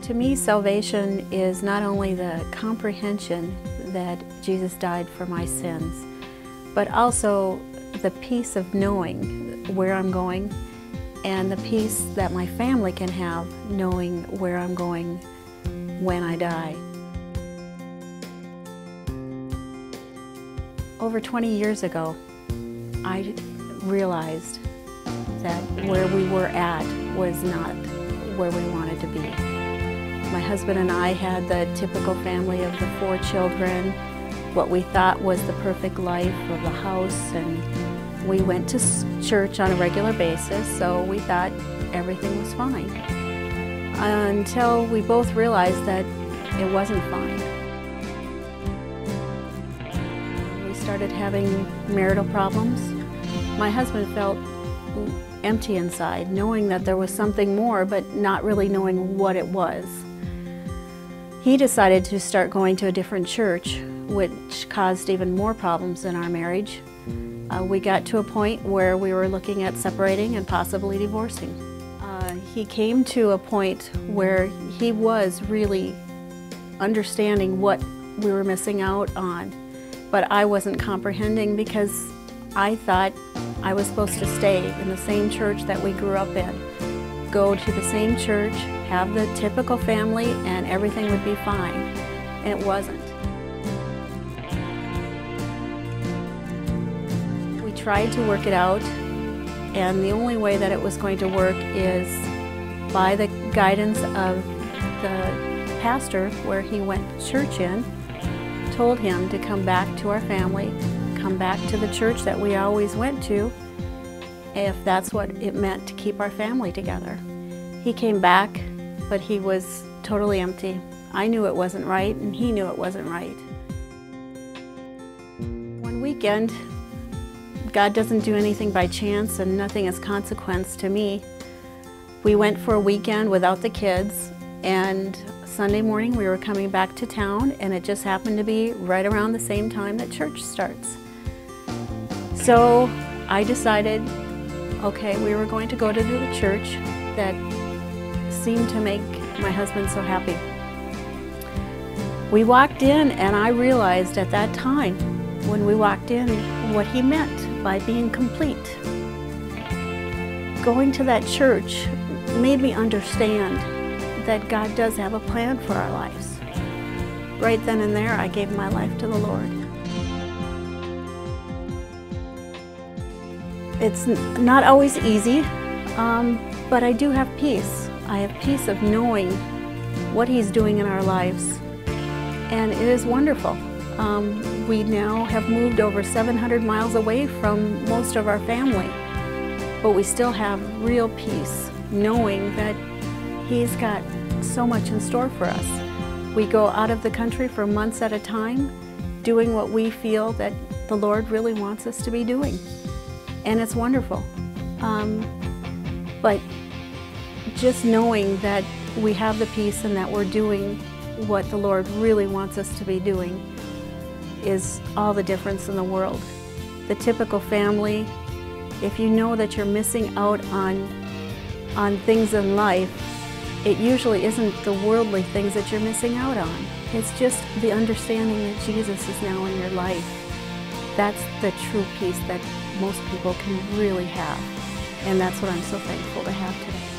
To me, salvation is not only the comprehension that Jesus died for my sins, but also the peace of knowing where I'm going and the peace that my family can have knowing where I'm going when I die. Over 20 years ago, I realized that where we were at was not where we wanted to be. My husband and I had the typical family of the 4 children, what we thought was the perfect life of the house, and we went to church on a regular basis, so we thought everything was fine. Until we both realized that it wasn't fine. We started having marital problems. My husband felt empty inside, knowing that there was something more, but not really knowing what it was. He decided to start going to a different church, which caused even more problems in our marriage. We got to a point where we were looking at separating and possibly divorcing. He came to a point where he was really understanding what we were missing out on, but I wasn't comprehending because I thought I was supposed to stay in the same church that we grew up in, go to the same church, have the typical family, and everything would be fine. And it wasn't. We tried to work it out, and the only way that it was going to work is by the guidance of the pastor where he went to church in, told him to come back to our family, come back to the church that we always went to, if that's what it meant to keep our family together. He came back, but he was totally empty. I knew it wasn't right, and he knew it wasn't right. One weekend, God doesn't do anything by chance, and nothing is consequence to me. We went for a weekend without the kids, and Sunday morning we were coming back to town, and it just happened to be right around the same time that church starts. So I decided, okay, we were going to go to the church that seemed to make my husband so happy. We walked in, and I realized at that time, when we walked in, what he meant by being complete. Going to that church made me understand that God does have a plan for our lives. Right then and there, I gave my life to the Lord. It's not always easy, but I do have peace. I have peace of knowing what He's doing in our lives, and it is wonderful. We now have moved over 700 miles away from most of our family, but we still have real peace, knowing that He's got so much in store for us. We go out of the country for months at a time, doing what we feel that the Lord really wants us to be doing. And it's wonderful. But just knowing that we have the peace and that we're doing what the Lord really wants us to be doing is all the difference in the world. The typical family, if you know that you're missing out on things in life, it usually isn't the worldly things that you're missing out on. It's just the understanding that Jesus is now in your life. That's the true peace that most people can really have. And that's what I'm so thankful to have today.